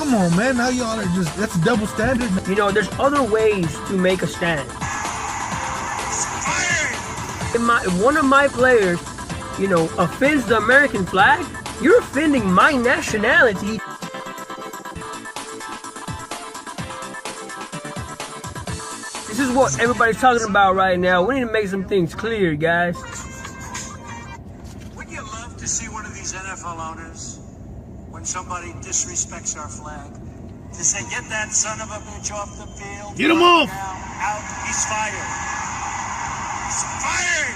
Come on, man. Now y'all are just, that's a double standard. You know, there's other ways to make a stand. If one of my players, you know, offends the American flag, you're offending my nationality. This is what everybody's talking about right now. We need to make some things clear, guys. Wouldn't you love to see one of these NFL owners, when somebody disrespects our flag, to say, get that son of a bitch off the field. Get him off. Out. He's fired. He's fired.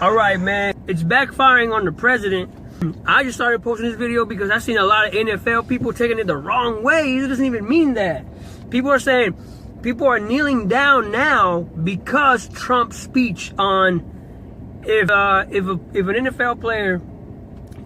All right, man. It's backfiring on the president. I just started posting this video because I've seen a lot of NFL people taking it the wrong way. It doesn't even mean that. People are saying, people are kneeling down now because Trump's speech on if an NFL player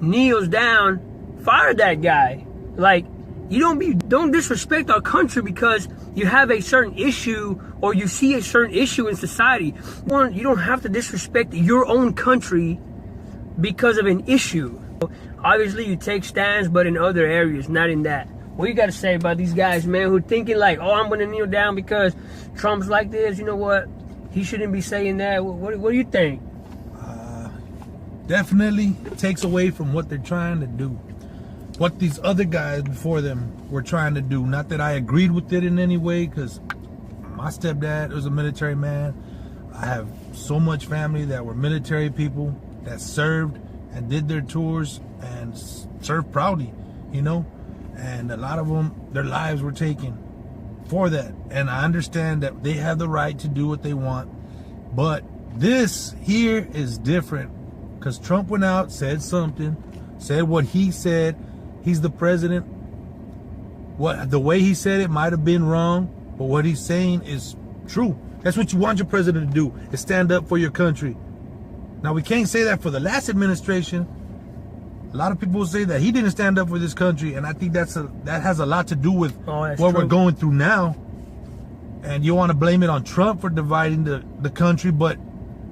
kneels down, fire that guy. Like, you don't disrespect our country because you have a certain issue or you see a certain issue in society. You don't have to disrespect your own country because of an issue. Obviously, you take stands, but in other areas, not in that. What you got to say about these guys, man, who are thinking like, oh, I'm going to kneel down because Trump's like this? You know what? He shouldn't be saying that. What do you think? Definitely takes away from what they're trying to do. What these other guys before them were trying to do. Not that I agreed with it in any way, because my stepdad was a military man. I have so much family that were military people that served and did their tours and served proudly, you know. And a lot of them, their lives were taken for that. And I understand that they have the right to do what they want. But this here is different. Because Trump went out, said something, said what he said. He's the president. The way he said it might have been wrong, but what he's saying is true. That's what you want your president to do, is stand up for your country. Now, we can't say that for the last administration. A lot of people will say that he didn't stand up for this country, and I think that has a lot to do with what we're going through now. And you want to blame it on Trump for dividing the country, but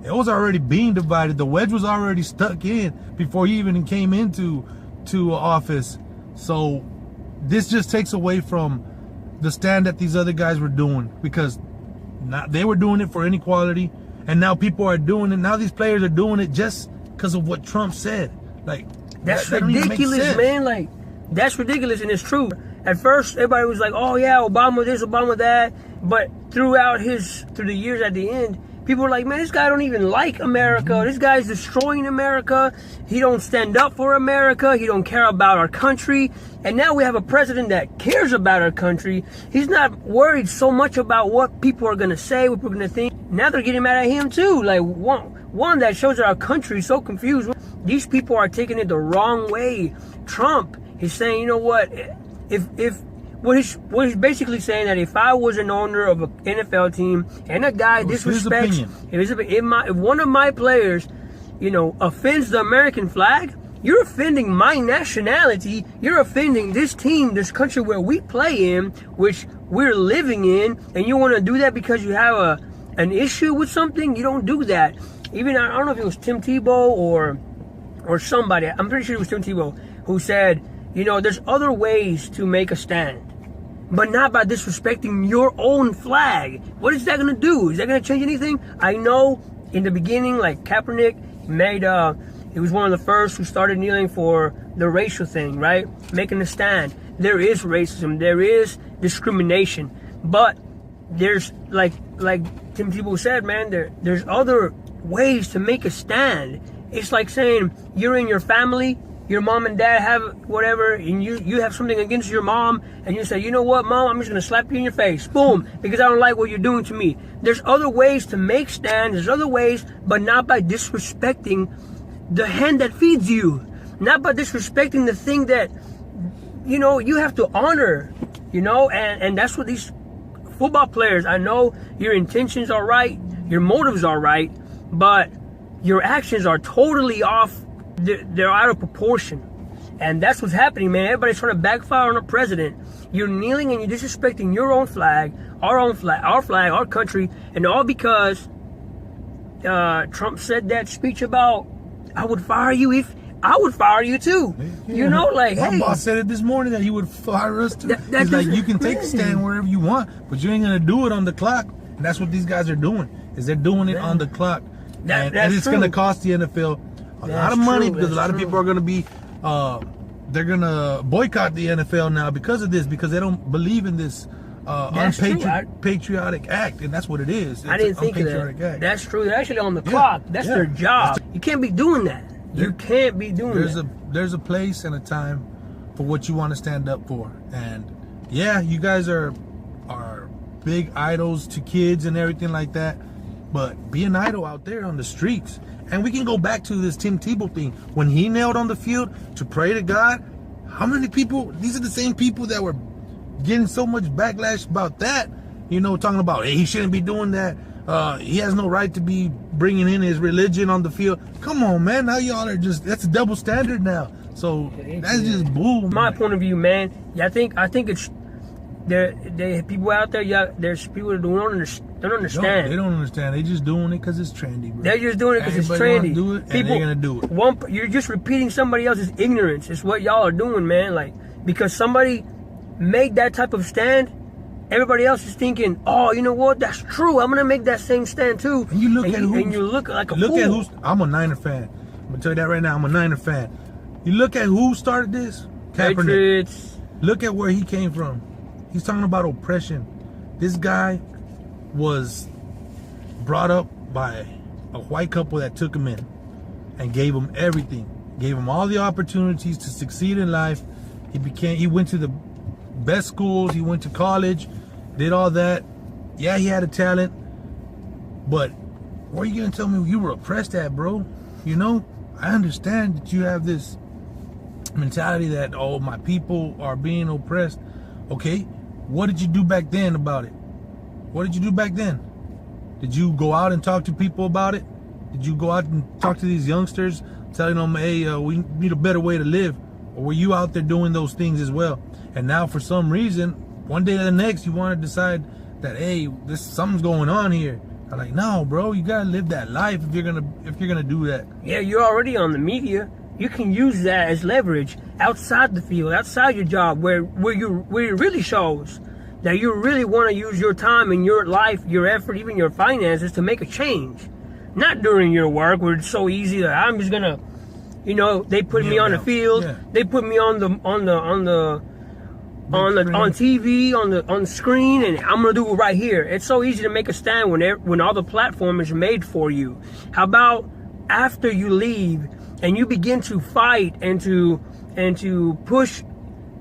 it was already being divided. The wedge was already stuck in before he even came into office. So this just takes away from the stand that these other guys were doing, because they were doing it for inequality, and now people are doing it. Now these players are doing it just because of what Trump said. Like, that's ridiculous, man. Like, that's ridiculous, and it's true. At first, everybody was like, "Oh yeah, Obama this, Obama that," but through the years, at the end, people were like, man, this guy don't even like America. This guy's destroying America. He don't stand up for America. He don't care about our country. And now we have a president that cares about our country. He's not worried so much about what people are going to say, what people are going to think. Now they're getting mad at him too. Like, one that shows that our country is so confused. These people are taking it the wrong way. Trump is saying, you know what, what he's basically saying, that if I was an owner of an NFL team and a guy disrespects, if one of my players, you know, offends the American flag, you're offending my nationality. You're offending this team, this country where we play in, which we're living in, and you want to do that because you have an issue with something. You don't do that. Even, I don't know if it was Tim Tebow or somebody. I'm pretty sure it was Tim Tebow who said, you know, there's other ways to make a stand, but not by disrespecting your own flag. What is that going to do? Is that going to change anything? I know in the beginning, like Kaepernick he was one of the first who started kneeling for the racial thing, right? Making a stand. There is racism. There is discrimination. But there's, like Tim Tebow said, man, there's other ways to make a stand. It's like saying you're in your family, your mom and dad have whatever, and you have something against your mom, and you say, you know what, Mom, I'm just going to slap you in your face. Boom. Because I don't like what you're doing to me. There's other ways to make stands. There's other ways, but not by disrespecting the hand that feeds you. Not by disrespecting the thing that, you know, you have to honor, you know, and that's what these football players, I know your intentions are right, your motives are right, but your actions are totally off. They're out of proportion. And that's what's happening, man. Everybody's trying to backfire on the president. You're kneeling and you're disrespecting your own flag, our flag, our country, and all because Trump said that speech about, I would fire you if I would fire you too. Yeah. You know, like, my hey. boss said it this morning that he would fire us too. That He's like, doesn't- you can take a stand wherever you want, but you ain't gonna do it on the clock. And that's what these guys are doing. Is they're doing it on the clock, and it's true. gonna cost the NFL a lot of money because a lot of people are gonna be, they're gonna boycott the NFL now because of this, because they don't believe in this patriotic act, and that's what it is. It's I didn't think of that. Act. That's true. They're actually on the clock. That's their job. You can't be doing that. You can't be doing that. There's a place and a time for what you want to stand up for, and yeah, you guys are big idols to kids and everything like that, but be an idol out there on the streets. And we can go back to this Tim Tebow thing. When he knelt on the field to pray to God, how many people, these are the same people that were getting so much backlash about that, you know, talking about, hey, he shouldn't be doing that. He has no right to be bringing in his religion on the field. Come on, man. Now y'all are just, that's a double standard now. So that's just bull. My point of view, man. Yeah, I think it's there people out there. Yeah, there's people that don't understand. They don't understand. They just doing it because it's trendy, bro. They're just doing it because it's Everybody trendy. wanna do it, and they're gonna do it. You're just repeating somebody else's ignorance. It's what y'all are doing, man. Like, because somebody made that type of stand, everybody else is thinking, oh, you know what? That's true. I'm gonna make that same stand too. And you look at who, and you look like a look fool. at who's. I'm a Niner fan. I'm gonna tell you that right now. I'm a Niner fan. You look at who started this. Kaepernick. Patriots. Look at where he came from. He's talking about oppression. This guy was brought up by a white couple that took him in and gave him everything, gave him all the opportunities to succeed in life. He went to the best schools, he went to college, did all that. Yeah, he had a talent, but where are you gonna tell me you were oppressed at, bro? You know, I understand that you have this mentality that, oh, my people are being oppressed. Okay, what did you do back then about it? What did you do back then? Did you go out and talk to people about it? Did you go out and talk to these youngsters, telling them, hey, we need a better way to live? Or were you out there doing those things as well? And now for some reason, one day to the next, you want to decide that, hey, something's going on here. I'm like, no, bro, you gotta live that life if you're gonna do that. Yeah, you're already on the media. You can use that as leverage outside the field, outside your job, where it really shows that you really want to use your time and your life, your effort, even your finances to make a change. Not during your work where it's so easy that I'm just gonna, you know, they put me on the field, they put me on TV, on the screen, and I'm gonna do it right here. It's so easy to make a stand when all the platform is made for you. How about after you leave and you begin to fight and to push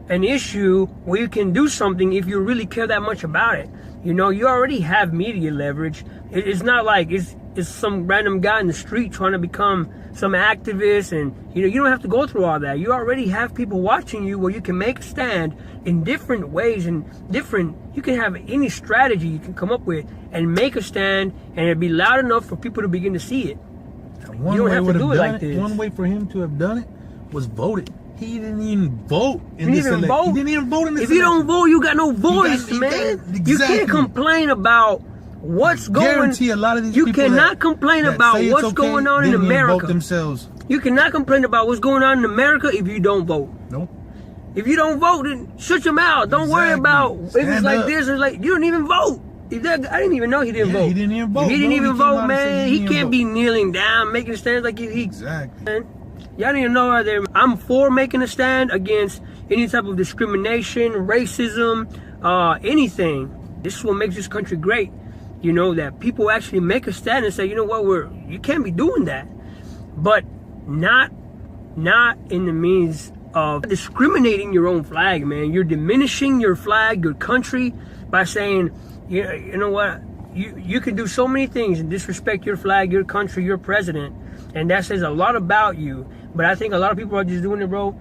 an issue where you can do something if you really care that much about it? You know, you already have media leverage. It's not like it's some random guy in the street trying to become some activist, and you know, you don't have to go through all that. You already have people watching you where you can make a stand in different ways, and you can have any strategy you can come up with and make a stand, and it'd be loud enough for people to begin to see it. You don't have to do it like this. One way for him to have done it was voted. He didn't even vote in this election. He didn't even vote in this election. If you don't vote, you got no voice, man. You can't complain about what's going on. Guarantee a lot of these you people cannot complain about what's going on in America. Vote themselves. You cannot complain about what's going on in America if you don't vote. Nope. If you don't vote, then shut your mouth. Don't worry about if it's like this or like, you don't even vote. I didn't even know he didn't vote. He didn't even vote. He didn't even vote, man. He can't be kneeling down, making stands like he. Exactly. Man. Y'all don't even know out there. I'm for making a stand against any type of discrimination, racism, anything. This is what makes this country great. You know, that people actually make a stand and say, you know what, you can't be doing that. But not in the means of discriminating your own flag, man. You're diminishing your flag, your country, by saying, you know what, you can do so many things and disrespect your flag, your country, your president. And that says a lot about you. But I think a lot of people are just doing it, bro,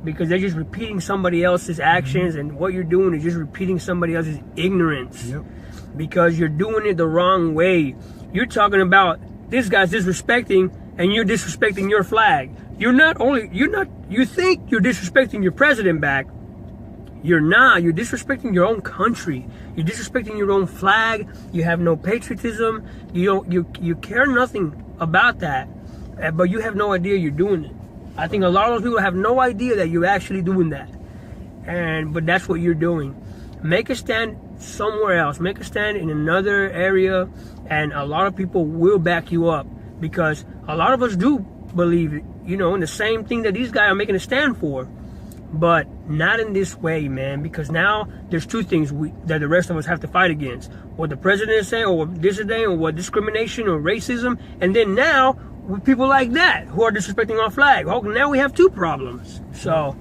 because they're just repeating somebody else's actions, and what you're doing is just repeating somebody else's ignorance. Yep. Because you're doing it the wrong way. You're talking about this guy's disrespecting, and you're disrespecting your flag. You think you're disrespecting your president back. You're not. You're disrespecting your own country. You're disrespecting your own flag. You have no patriotism. You care nothing about that. But you have no idea you're doing it. I think a lot of those people have no idea that you're actually doing that. But that's what you're doing. Make a stand somewhere else. Make a stand in another area, and a lot of people will back you up, because a lot of us do believe, in the same thing that these guys are making a stand for. But not in this way, man, because now there's two things that the rest of us have to fight against. What the president is saying, or what this is saying, or what discrimination or racism. And then now, with people like that who are disrespecting our flag. Oh, now we have two problems. So,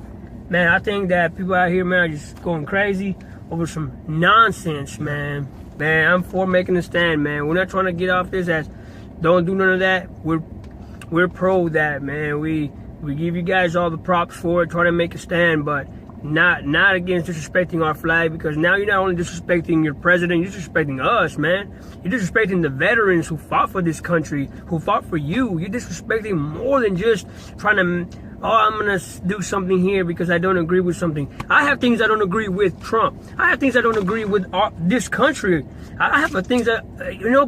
man, I think that people out here, man, are just going crazy over some nonsense, man. Man, I'm for making a stand, man. We're not trying to get off this as don't do none of that. We're pro that, man. We give you guys all the props for it, try to make a stand, but not against disrespecting our flag, because now you're not only disrespecting your president, you're disrespecting us, man. You're disrespecting the veterans who fought for this country, who fought for you. You're disrespecting more than just trying to, I'm going to do something here because I don't agree with something. I have things I don't agree with Trump. I have things I don't agree with this country. I have things that,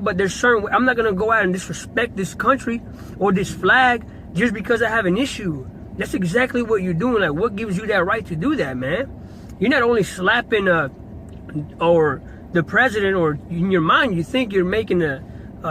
but there's certain, I'm not going to go out and disrespect this country or this flag just because I have an issue. That's exactly what you're doing. Like, what gives you that right to do that, man? You're not only slapping or the president, or in your mind you think you're making a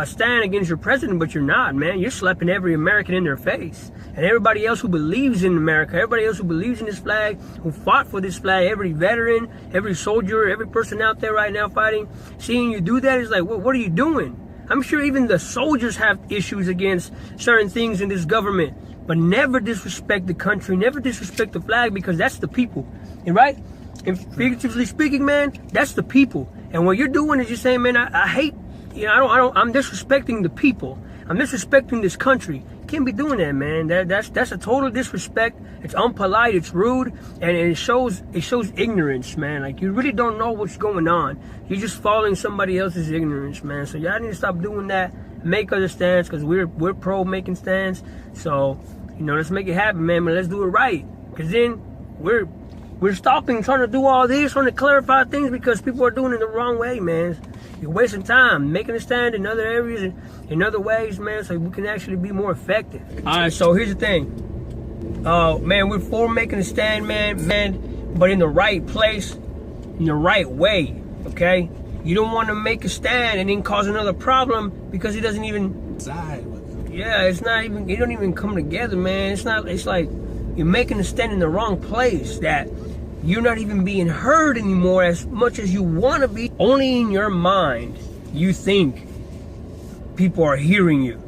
stand against your president, but you're not, man. You're slapping every American in their face, and everybody else who believes in America, everybody else who believes in this flag, who fought for this flag, every veteran, every soldier, every person out there right now fighting. Seeing you do that is like, what are you doing? I'm sure even the soldiers have issues against certain things in this government, but never disrespect the country, never disrespect the flag, because that's the people, right? And figuratively speaking, man, that's the people. And what you're doing is you're saying, man, I hate, I'm disrespecting the people. I'm disrespecting this country. You can't be doing that, man. That's a total disrespect. It's unpolite. It's rude, and it shows ignorance, man. Like, you really don't know what's going on. You're just following somebody else's ignorance, man. So y'all need to stop doing that. Make other stands, because we're pro making stands. So let's make it happen, man. But let's do it right, because then we're stopping trying to do all this, trying to clarify things, because people are doing it the wrong way, man. You're wasting time making a stand in other areas and in other ways, man, so we can actually be more effective. All right, so here's the thing. Man, we're for making a stand, man, but in the right place, in the right way, okay? You don't want to make a stand and then cause another problem because it doesn't even side with it. Yeah, it's not even, it don't even come together, man. It's like you're making a stand in the wrong place, that you're not even being heard anymore as much as you want to be. Only in your mind you think people are hearing you.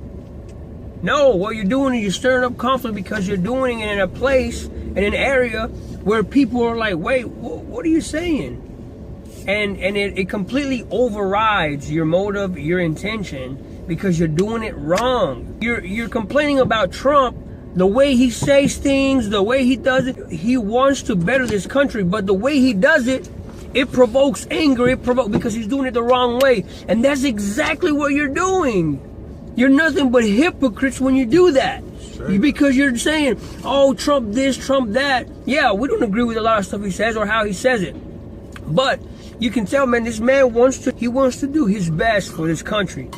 No, what you're doing is you're stirring up conflict, because you're doing it in a place, in an area where people are like, wait, what are you saying? And it completely overrides your motive, your intention, because you're doing it wrong. You're complaining about Trump, the way he says things, the way he does it. He wants to better this country, but the way he does it, it provokes anger. Because he's doing it the wrong way. And that's exactly what you're doing. You're nothing but hypocrites when you do that. Sure. Because you're saying, oh, Trump this, Trump that. Yeah, we don't agree with a lot of stuff he says or how he says it. But you can tell, man, this man wants to do his best for this country.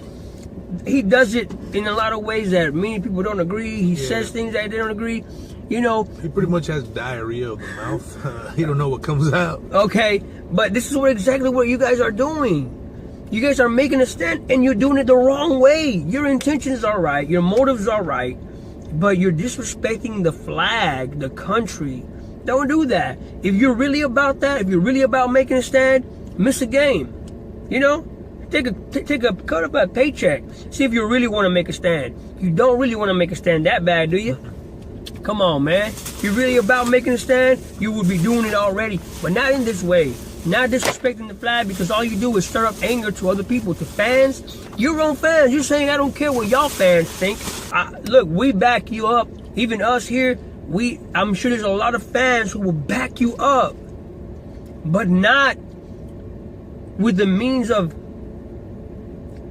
He does it in a lot of ways that many people don't agree. He says things that they don't agree. He pretty much has diarrhea of the mouth. He don't know what comes out. Okay, but this is exactly what you guys are doing. You guys are making a stand, and you're doing it the wrong way. Your intentions are right, your motives are right, but you're disrespecting the flag, the country. Don't do that. If you're really about that, if you're really about making a stand, miss a game. Take a cut up a paycheck. See if you really want to make a stand. You don't really want to make a stand that bad, do you? Come on, man. If you're really about making a stand, you would be doing it already. But not in this way. Not disrespecting the flag, because all you do is stir up anger to other people, to fans. Your own fans. You're saying, I don't care what y'all fans think. Look, we back you up. Even us here, I'm sure there's a lot of fans who will back you up. But not with the means of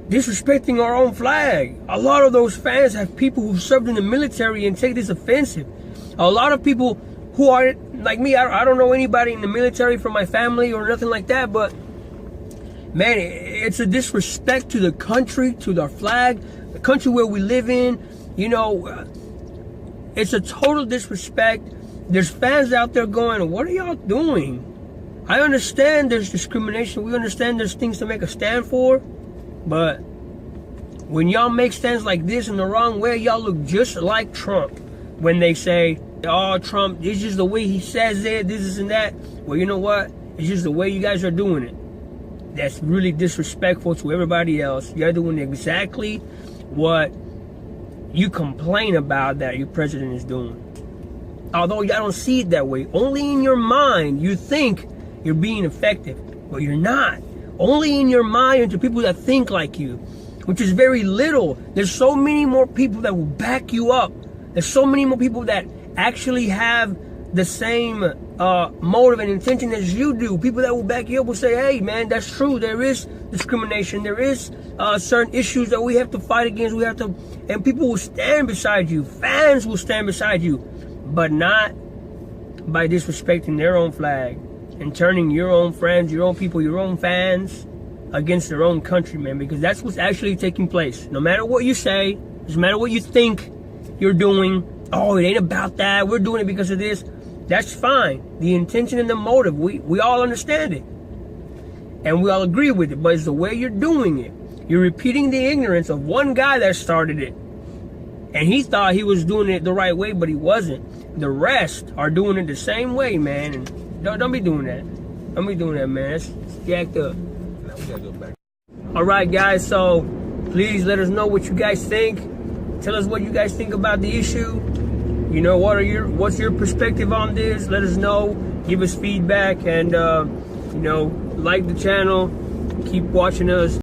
disrespecting our own flag. A lot of those fans have people who served in the military and take this offensive. A lot of people who are like me, I don't know anybody in the military from my family or nothing like that, but man, it's a disrespect to the country, to the flag, the country where we live in. It's a total disrespect. There's fans out there going, what are y'all doing? I understand there's discrimination. We understand there's things to make a stand for. But when y'all make stands like this in the wrong way, y'all look just like Trump. When they say, oh, Trump, it's just the way he says it, this and that. Well, you know what? It's just the way you guys are doing it. That's really disrespectful to everybody else. You're doing exactly what you complain about that your president is doing. Although y'all don't see it that way. Only in your mind you think you're being effective, but you're not. Only in your mind to people that think like you, which is very little. There's so many more people that will back you up. There's so many more people that actually have the same motive and intention as you do. People that will back you up will say, hey man, that's true. There is discrimination. There is certain issues that we have to fight against. We have to, and people will stand beside you. Fans will stand beside you, but not by disrespecting their own flag and turning your own friends, your own people, your own fans against their own countrymen, because that's what's actually taking place. No matter what you say, no matter what you think you're doing, oh, it ain't about that, we're doing it because of this. That's fine. The intention and the motive, we all understand it. And we all agree with it, but it's the way you're doing it. You're repeating the ignorance of one guy that started it. And he thought he was doing it the right way, but he wasn't. The rest are doing it the same way, man. And don't be doing that. Don't be doing that, man. It's jacked up. Now we gotta go back. All right, guys. So please let us know what you guys think. Tell us what you guys think about the issue. You know, what's your perspective on this? Let us know. Give us feedback, and you know, like the channel. Keep watching us.